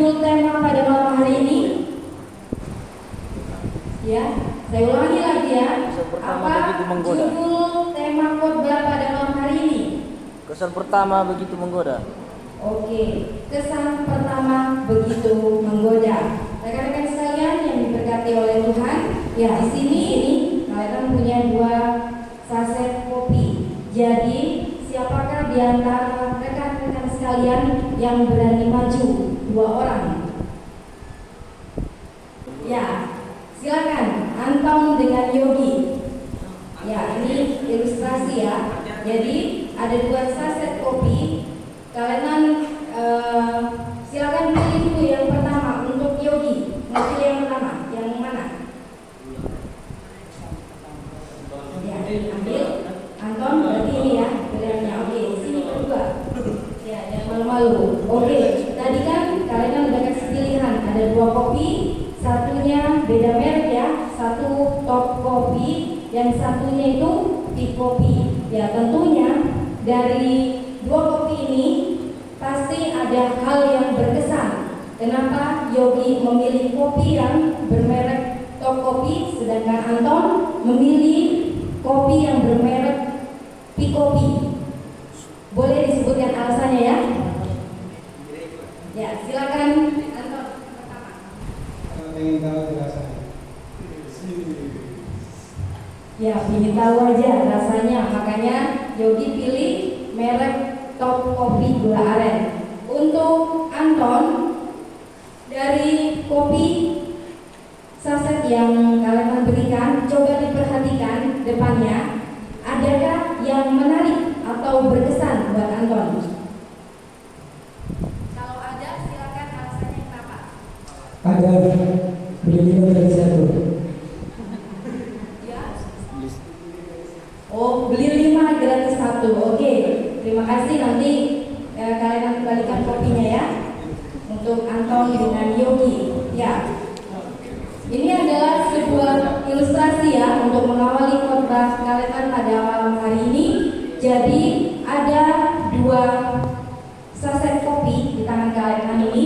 judul tema pada malam hari ini? Ya, saya ulangi lagi ya. Apa judul tema khotbah pada malam hari ini? Kesan pertama begitu menggoda. Oke, kesan pertama begitu menggoda. Rekan-rekan sekalian yang diberkati oleh Tuhan, ya di sini ini kalian punya 2 saset kopi. Jadi siapakah di antara rekan-rekan sekalian yang berani maju? 2 orang. Ya, silakan Anton dengan Yogi. Ya, ini ilustrasi ya. Jadi ada 2 saset kopi. Kalian silakan pilih dulu yang pertama untuk Yogi. Mau pilih yang pertama, yang mana? Ya, ambil Anton berarti ini ya pilihannya. Oke, sini kedua. Ya, jangan malu-malu. Oke, tadi kan kalian udah kasih pilihan. Ada 2 kopi, satunya beda merek ya. Satu top kopi, yang satunya itu tea kopi. Ya, tentunya dari 2 kopi ini pasti ada hal yang berkesan. Kenapa Yogi memilih kopi yang bermerek top kopi, sedangkan Anton memilih kopi yang bermerek tea kopi? Boleh disebutkan alasannya ya? Ya, silakan Anton pertama. Ingin tahu rasanya. Ya, ingin tahu aja rasanya. Makanya Yogi pilih merek top kopi gula aren. Untuk Anton, dari kopi saset yang kalian berikan, coba diperhatikan depannya. Adakah yang menarik atau berkesan buat Anton? Kalau ada, silakan alasannya kenapa? Ada beli 5 dari 1. Ya. Oh, beli 5 gratis 1. Oke, terima kasih. Nanti kalian kembalikan kopinya ya untuk Anton dengan Yogi. Ya, ini adalah sebuah ilustrasi ya untuk mengawali khotbah kalian pada malam hari ini. Jadi ada 2 saset kopi di tangan kalian ini.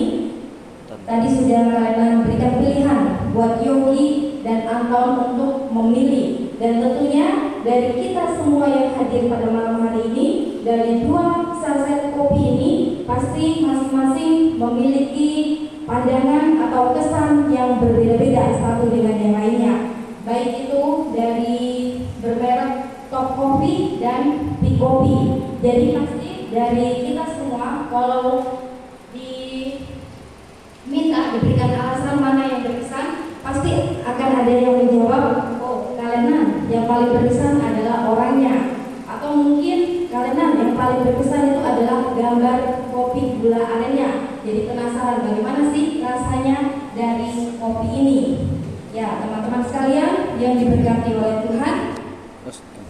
Tadi sudah kalian berikan pilihan buat Yogi dan Anton untuk memilih. Dan tentunya dari kita semua yang hadir pada malam hari ini, dari 2 saset kopi ini pasti masing-masing memiliki pandangan atau kesan yang berbeda-beda satu dengan yang lainnya. Baik itu dari bermerek top kopi dan tea kopi. Jadi pasti dari kita semua kalau diberikan alasan mana yang berkesan, pasti akan ada yang menjawab, oh kalian yang paling berkesan adalah orangnya, atau mungkin kalian yang paling berkesan itu adalah gambar kopi gula arennya. Jadi penasaran bagaimana sih rasanya dari kopi ini. Ya, teman-teman sekalian yang diberkati oleh Tuhan,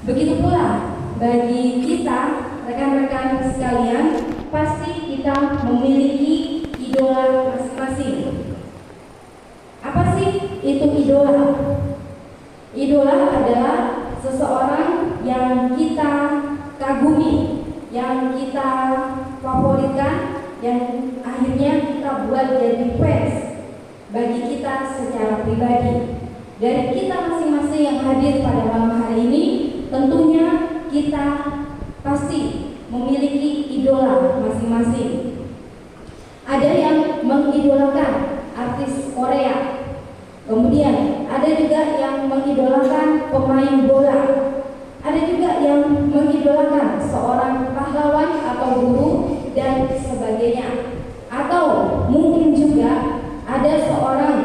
begitu pula bagi kita rekan-rekan sekalian, pasti kita memiliki idola masing-masing. Apa sih itu idola? Idola adalah seseorang yang kita kagumi, yang kita favoritkan, yang akhirnya kita buat jadi fans bagi kita secara pribadi. Dari kita masing-masing yang hadir pada malam hari ini, tentunya kita pasti memiliki idola masing-masing. Ada yang mengidolakan artis Korea, kemudian ada juga yang mengidolakan pemain bola, ada juga yang mengidolakan seorang pahlawan atau guru dan sebagainya. Atau mungkin juga ada seorang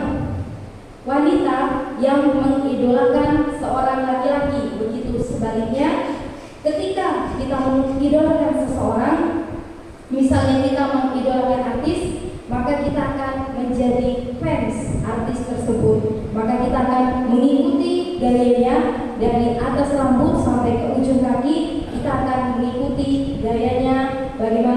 wanita yang mengidolakan seorang laki-laki. Begitu sebaliknya, ketika kita mengidolakan seseorang, misalnya kita mengidolakan artis, maka kita akan menjadi fans artis tersebut. Maka kita akan mengikuti gayanya dari atas rambut sampai ke ujung kaki. Kita akan mengikuti gayanya, bagaimana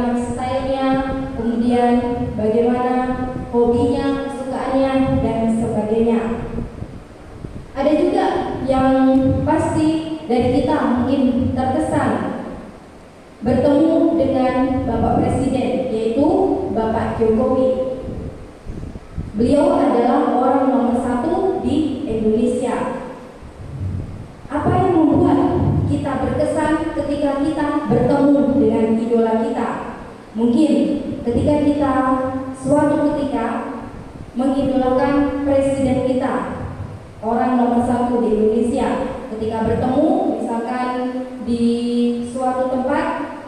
Beliau adalah orang nomor satu di Indonesia. Apa yang membuat kita berkesan ketika kita bertemu dengan idola kita? Mungkin ketika kita suatu ketika mengidolakan presiden kita, orang nomor satu di Indonesia. Ketika bertemu misalkan di suatu tempat,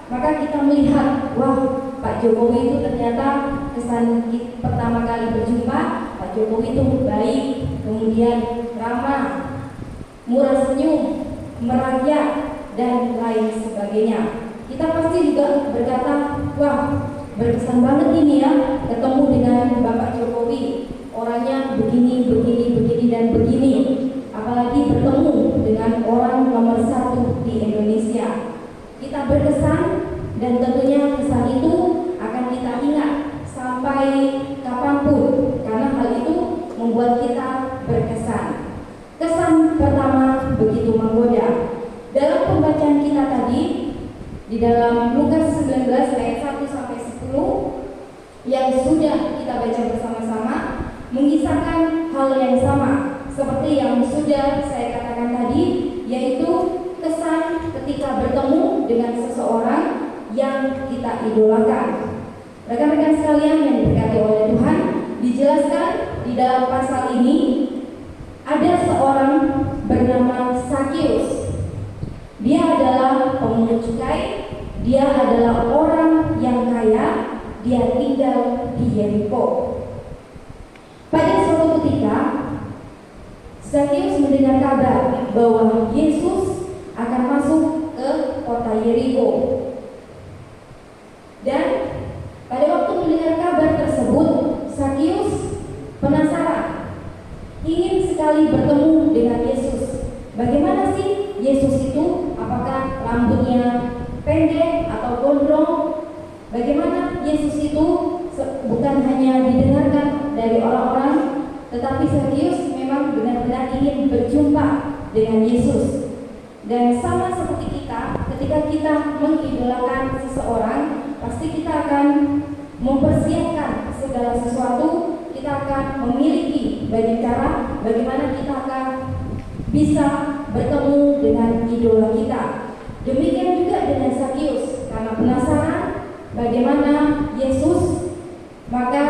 maka kita melihat, wah, Pak Jokowi itu ternyata kesan pertama kali berjumpa, Pak Jokowi itu baik, kemudian ramah, murah senyum, merakyat, dan lain sebagainya. Kita pasti juga berkata, wah, berkesan banget ini ya, ketemu dengan Bapak Jokowi, orangnya begini, begini, begini, dan begini. Apalagi bertemu dengan orang nomor satu di Indonesia. Kita berkesan, dan tentunya kesan itu akan kita ingat sampai kapanpun, karena hal itu membuat kita berkesan. Kesan pertama begitu menggoda. Dalam pembacaan kita tadi di dalam Lukas 19 ayat 1 sampai 10 yang sudah kita baca bersama-sama, mengisahkan hal yang sama seperti yang sudah saya katakan tadi, yaitu kesan ketika bertemu dengan seseorang yang kita idolakan. Rekan-rekan sekalian yang diberkati oleh Tuhan, dijelaskan di dalam pasal ini ada seorang bernama Sakius. Dia adalah pemungut cukai, dia adalah orang yang kaya, dia tinggal di Yeriko. Pada suatu ketika, Sakius mendengar kabar bahwa Yesus akan masuk ke kota Yeriko. Dan pada waktu mendengar kabar tersebut, Sakius penasaran, ingin sekali bertemu dengan Yesus. Bagaimana sih Yesus itu? Apakah rambutnya pendek atau gondrong? Bagaimana Yesus itu? Bukan hanya didengarkan dari orang-orang, tetapi Sakius memang benar-benar ingin berjumpa dengan Yesus. Dan sama seperti kita, ketika kita mengidolakan seseorang, pasti kita akan mempersiapkan segala sesuatu. Kita akan memiliki banyak cara bagaimana kita akan bisa bertemu dengan idola kita. Demikian juga dengan Sakius, karena penasaran bagaimana Yesus, maka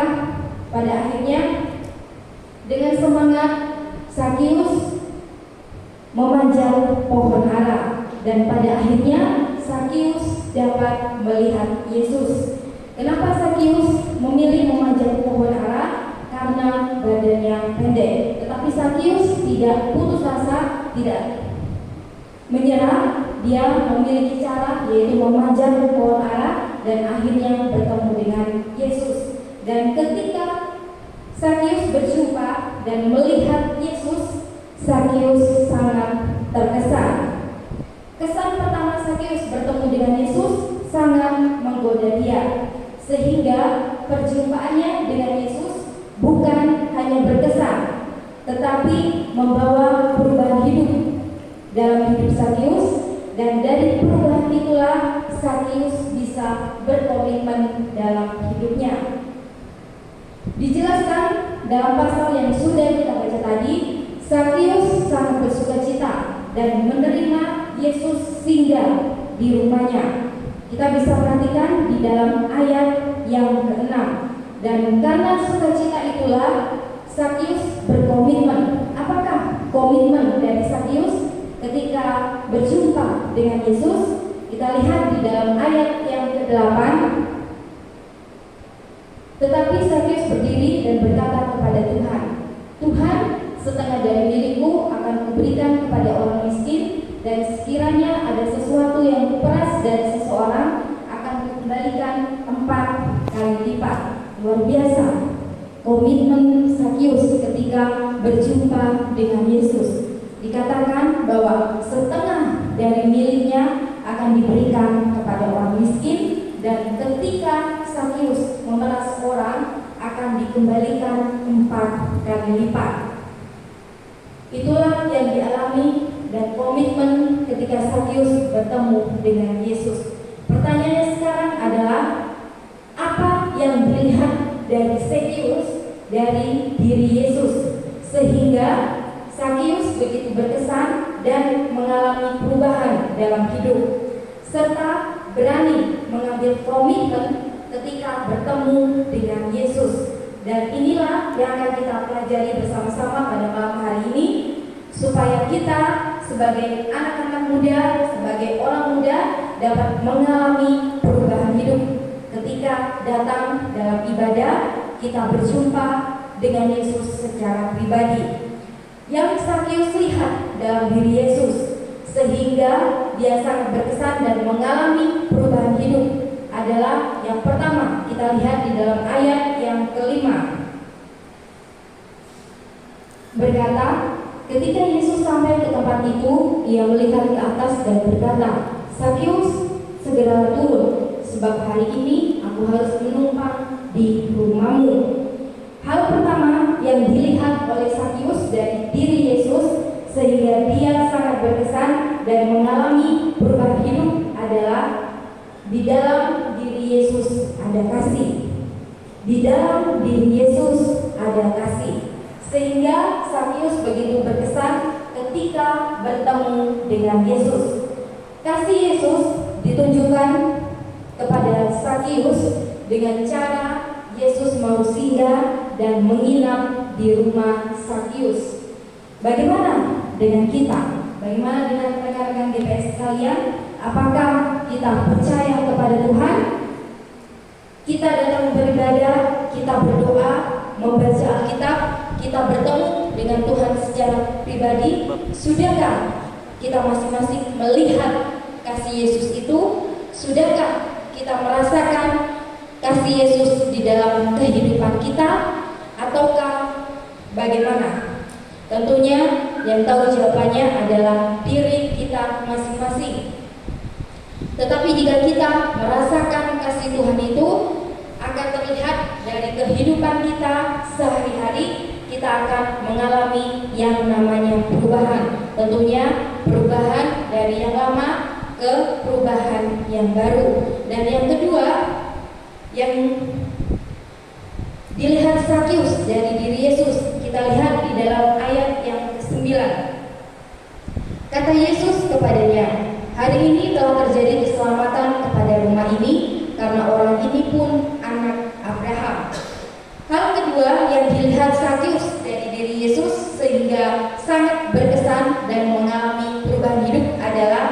pada akhirnya dengan semangat Sakius memanjat pohon ara, dan pada akhirnya Sakius dapat melihat Yesus. Kenapa Sakius memilih memanjat pohon ara? Karena badannya pendek. Tetapi Sakius tidak putus asa, tidak menyerah. Dia memiliki cara, yaitu memanjat pohon ara dan akhirnya bertemu dengan Yesus. Dan ketika Sakius berjumpa dan melihat Yesus, Sakius sangat terkesan. Kesan pertama Sakius bertemu dengan Yesus sangat menggoda dia, sehingga perjumpaannya dengan Yesus bukan hanya berkesan, tetapi membawa perubahan hidup dalam hidup Sakius. Dan dari perubahan itulah Sakius bisa berkomitmen dalam hidupnya. Dijelaskan dalam pasal yang sudah kita baca tadi, Sakius sangat bersukacita dan menerima Yesus singgah di rumahnya. Kita bisa perhatikan di dalam ayat yang ke-6. Dan karena sukacita itulah Sakius berkomitmen. Apakah komitmen dari Sakius ketika berjumpa dengan Yesus? Kita lihat di dalam ayat yang ke-8. Tetapi Sakius berdiri dan berkata kepada Tuhan, Tuhan, setengah dari milikku akan kuberikan kepada orang miskin, dan sekiranya ada sesuatu yang kuperas dari seseorang, akan kukembalikan 4 kali lipat. Luar biasa komitmen Sakius ketika berjumpa dengan Yesus. Dikatakan bahwa setengah dari miliknya akan diberikan kepada orang miskin, dan ketika Sakius memeras orang akan dikembalikan 4 kali lipat. Itulah yang dialami dan komitmen ketika Sakius bertemu dengan Yesus. Pertanyaannya sekarang adalah, apa yang dilihat dari Sakius dari diri Yesus, sehingga Sakius begitu berkesan dan mengalami perubahan dalam hidup, serta berani mengambil komitmen ketika bertemu dengan Yesus. Dan inilah yang akan kita pelajari bersama-sama pada malam hari ini, supaya kita sebagai anak-anak muda, sebagai orang muda dapat mengalami perubahan hidup ketika datang dalam ibadah, kita berjumpa dengan Yesus secara pribadi. Yang Sakius lihat dalam diri Yesus sehingga dia sangat berkesan dan mengalami perubahan hidup adalah yang pertama, kita lihat di dalam ayat yang kelima, berkata, ketika Yesus sampai ke tempat itu, ia melihat ke atas dan berkata, Sakius, segera turun, sebab hari ini aku harus menumpang di rumahmu. Hal pertama yang dilihat oleh Sakius dari diri Yesus sehingga dia sangat berkesan dan mengalami perubahan hidup adalah di dalam diri Yesus ada kasih. Di dalam diri Yesus ada kasih. Sehingga Sakius begitu berkesan ketika bertemu dengan Yesus. Kasih Yesus ditunjukkan kepada Sakius dengan cara Yesus mau singgah dan menginap di rumah Sakius. Bagaimana dengan kita? Bagaimana dengan rekan-rekan GPS sekalian? Apakah kita percaya kepada Tuhan? Kita datang beribadah, kita berdoa, membaca Alkitab, kita bertemu dengan Tuhan secara pribadi. Sudahkah kita masing-masing melihat kasih Yesus itu? Sudahkah kita merasakan kasih Yesus di dalam kehidupan kita? Ataukah bagaimana? Tentunya yang tahu jawabannya adalah diri kita masing-masing. Tetapi jika kita merasakan kasih Tuhan itu, akan terlihat dari kehidupan kita sehari-hari, kita akan mengalami yang namanya perubahan. Tentunya perubahan dari yang lama ke perubahan yang baru. Dan yang kedua, yang dilihat Sakius dari diri Yesus, kita lihat di dalam ayat yang ke-9. Kata Yesus kepadanya, hari ini telah terjadi keselamatan kepada rumah ini, karena orang ini pun anak Abraham. Hal kedua yang dilihat Sakius dari diri Yesus sehingga sangat berkesan dan mengalami perubahan hidup adalah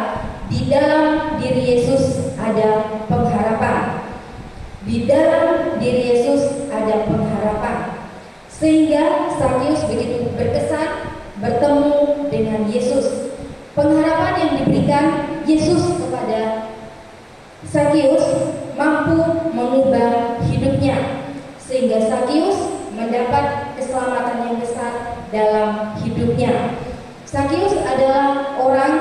di dalam diri Yesus ada pengharapan. Di dalam diri Yesus ada pengharapan. Sehingga Sakius begitu berkesan bertemu dengan Yesus. Pengharapan yang diberikan Yesus kepada Sakius mampu mengubah hidupnya, sehingga Sakius mendapat keselamatan yang besar dalam hidupnya. Sakius adalah orang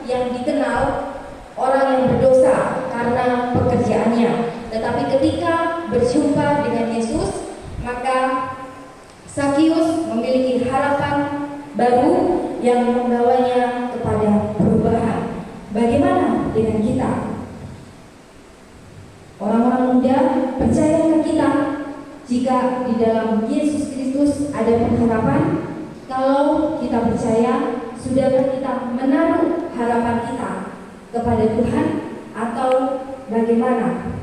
yang dikenal orang yang berdosa karena pekerjaannya, tetapi ketika berjumpa dengan Yesus, maka Sakius memiliki harapan baru yang membawanya kepada perubahan. Bagaimana dengan kita? Orang-orang muda, percayakah kita jika di dalam Yesus Kristus ada pengharapan? Kalau kita percaya, sudahkah kita menaruh harapan kita kepada Tuhan atau bagaimana?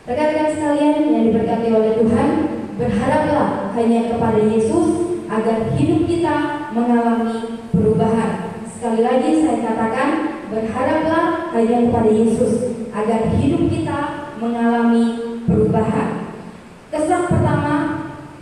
Rekan-rekan sekalian yang diberkati oleh Tuhan, berharaplah hanya kepada Yesus agar hidup kita mengalami perubahan. Sekali lagi saya katakan, berharaplah hanya kepada Yesus agar hidup kita mengalami perubahan. Kesan pertama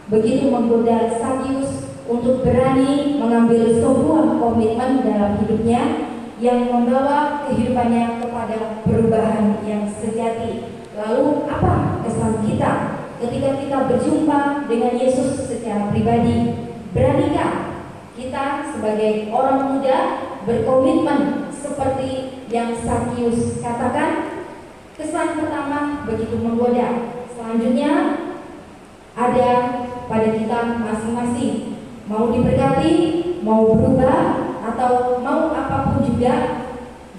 begitu menggoda Sakius untuk berani mengambil sebuah komitmen dalam hidupnya yang membawa kehidupannya kepada perubahan yang sejati. Lalu apa kesan kita ketika kita berjumpa dengan Yesus secara pribadi? Beranikah kita sebagai orang muda berkomitmen seperti yang Sakius katakan? Kesan pertama begitu menggoda. Selanjutnya ada pada kita masing-masing. Mau diberkati, mau berubah, atau mau apapun juga,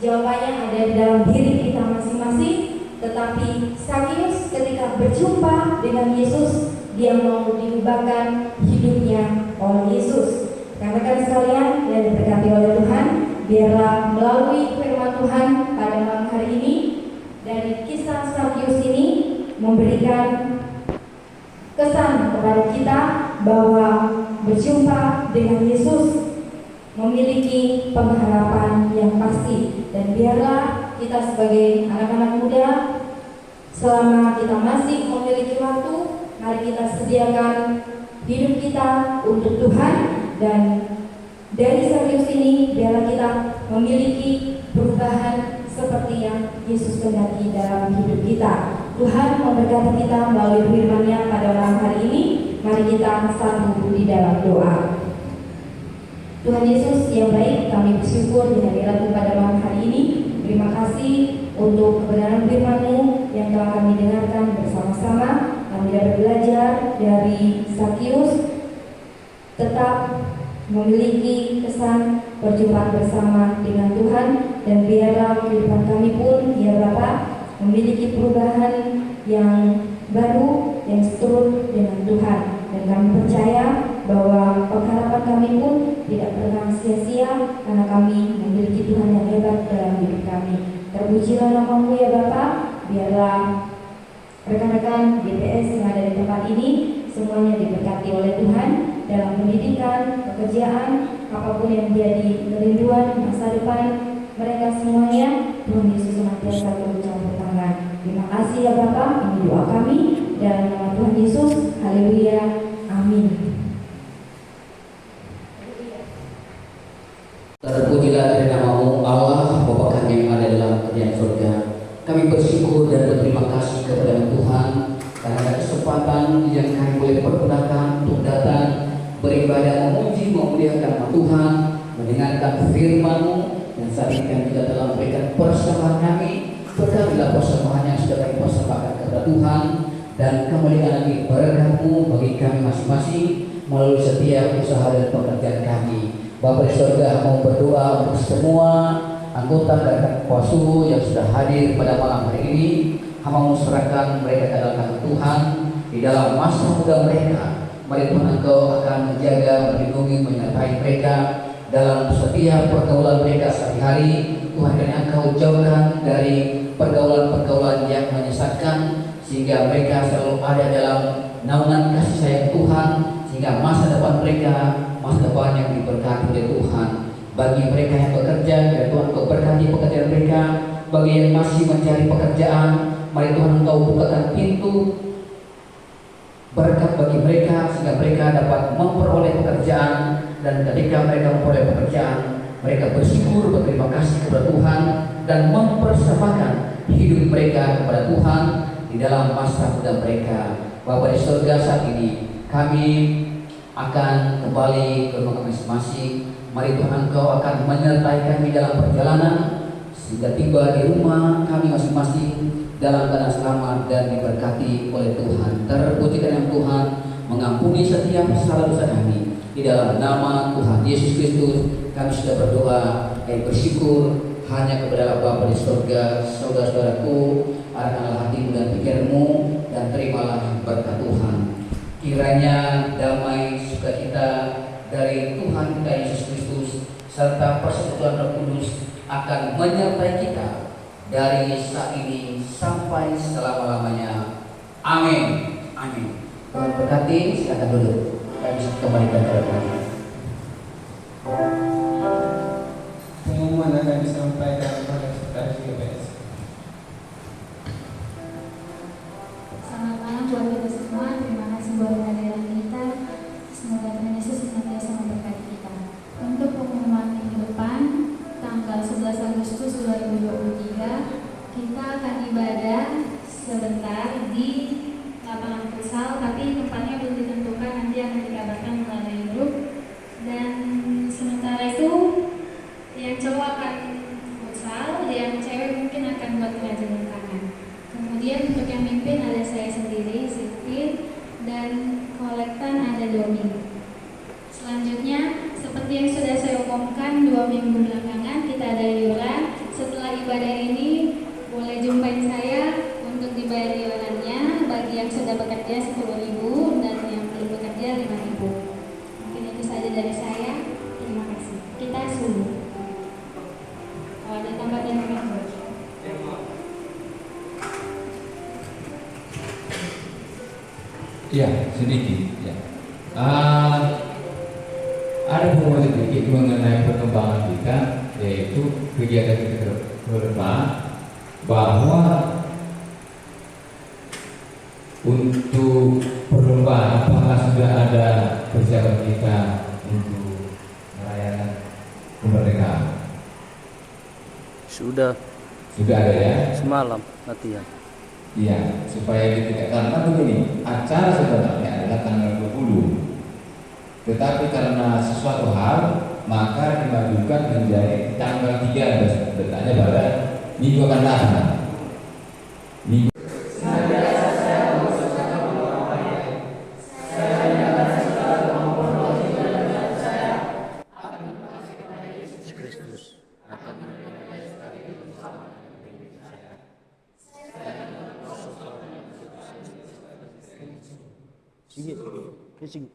jawabannya ada di dalam diri kita masing-masing. Tetapi Sakius ketika berjumpa dengan Yesus, dia mau diubahkan hidupnya oleh Yesus. Rekan-rekan sekalian yang diberkati oleh Tuhan, biarlah melalui firman Tuhan pada malam hari ini dari kisah Sakyus ini memberikan kesan kepada kita bahwa berjumpa dengan Yesus memiliki pengharapan yang pasti. Dan biarlah kita sebagai anak-anak muda, selama kita masih memiliki waktu, mari kita sediakan hidup kita untuk Tuhan. Dan dari Sakyus ini biarlah kita memiliki perubahan seperti yang Yesus kehendaki dalam hidup kita. Tuhan memberkati kita melalui firman-Nya pada malam hari ini. Mari kita satu di dalam doa. Tuhan Yesus yang baik, kami bersyukur di hari Rabu pada malam hari ini. Terima kasih untuk kebenaran firman-Mu yang telah kami dengarkan bersama-sama. Kami dapat belajar dari Sakyus tetap memiliki kesan perjumpaan bersama dengan Tuhan. Dan biarlah kehidupan kami pun, ya Bapa, memiliki perubahan yang baru yang seturut dengan Tuhan. Dan kami percaya bahwa pengharapan kami pun tidak pernah sia-sia karena kami memiliki Tuhan yang hebat dalam hidup kami. Terpujilah nama-Mu ya Bapa. Biarlah rekan-rekan GPS yang ada di tempat ini semuanya diberkati oleh Tuhan dalam pendidikan, pekerjaan, apapun yang menjadi kerinduan masa depan mereka semuanya. Tuhan Yesus senantiasa turut campur tangan. Terima kasih ya Bapa, ini doa kami dalam nama Tuhan Yesus. Haleluya, amin. Terpujilah dari nama-Mu Allah, Bapa kami yang ada dalam kerajaan surga. Kami bersyukur dan berterima kasih kepada Tuhan karena ada kesempatan yang kami boleh pergunakan untuk datang beribadah, memuji, memuliakan nama Tuhan, mendengarkan firman-Mu. Dan saat ini kami juga telah memberikan persembahan kami. Berkatilah persembahan yang sudah kami persembahkan kepada Tuhan, dan kembalikan lagi berkat-Mu bagi kami masing-masing melalui setiap usaha dan pekerjaan kami. Bapa di surga, mau berdoa untuk semua anggota dan kuasa yang sudah hadir pada malam hari ini. Hamba serahkan mereka ke dalam Tuhan di dalam masa muda mereka. Mari Tuhan Engkau akan menjaga, melindungi, menyertai mereka dalam setiap pergaulan mereka sehari-hari. Tuhan, kiranya Engkau jauhkan dari pergaulan-pergaulan yang menyesatkan, sehingga mereka selalu ada dalam naungan kasih sayang Tuhan, sehingga masa depan mereka masa depan yang diberkati oleh Tuhan. Bagi mereka yang bekerja, ya Tuhan Engkau berkati pekerjaan mereka. Bagi yang masih mencari pekerjaan, mari Tuhan Engkau bukakan pintu berkat bagi mereka sehingga mereka dapat memperoleh pekerjaan. Dan ketika mereka memperoleh pekerjaan, mereka bersyukur, berterima kasih kepada Tuhan, dan mempersembahkan hidup mereka kepada Tuhan di dalam masa muda mereka. Bapa di surga, saat ini kami akan kembali ke rumah masing-masing. Mari Tuhan Engkau akan menyertai kami dalam perjalanan sehingga tiba di rumah kami masing-masing dalam keadaan selamat dan diberkati oleh Tuhan. Terpujikan yang Tuhan, mengampuni setiap salah dosa kami. Di dalam nama Tuhan Yesus Kristus kami sudah berdoa dan bersyukur hanya kepada Bapa di surga. Saudara-saudaraku, arahkanlah hatimu dan pikiranmu dan terimalah berkat Tuhan. Kiranya damai sukacita dari Tuhan kita Yesus Kristus serta persekutuan Roh Kudus akan menyertai kita dari saat ini sampai selama-lamanya. Amin. Amin. Tuhan berkati, silakan duduk. Kami kembalikan kepada Tuhan. Pengumuman akan disampaikan oleh Sekretaris GPS. Selamat malam buat kita semua. Terima kasih buat kehadiran kita. Semoga Tuhan Yesus senantiasa memberkati kita. Untuk pengumuman minggu depan, tanggal 11 Agustus 2023, kita akan ibadah sebentar di lapangan futsal, tapi tempatnya belum ditentukan, nanti akan dikabarkan melalui grup. Dan sementara itu, yang cowok akan futsal, yang cewek mungkin akan buat kerajinan tangan. Kemudian untuk yang mimpin ada saya sendiri, Siti, dan kolektan ada Doni. Selanjutnya, seperti yang sudah saya umumkan 2 minggu belakangan, kita ada iuran. Setelah ibadah ini, boleh jumpain saya untuk dibayar iurannya. Bagi yang sudah bekerja 10.000 dan Ya, sedikit. Ya. Ada pengumuman sedikit mengenai perkembangan kita, yaitu kegiatan kita ke depan, bahwa untuk perlombaan apakah sudah ada persiapan kita untuk merayakan kemerdekaan? Sudah Sudah ada ya? semalam latihan. Iya, supaya tidak, karena begini, acara sebenarnya adalah tanggal 20, tetapi karena sesuatu hal maka dimajukan menjadi tanggal 13, letaknya pada minggu akan datang. Minggu Kristus akan Sige, sige.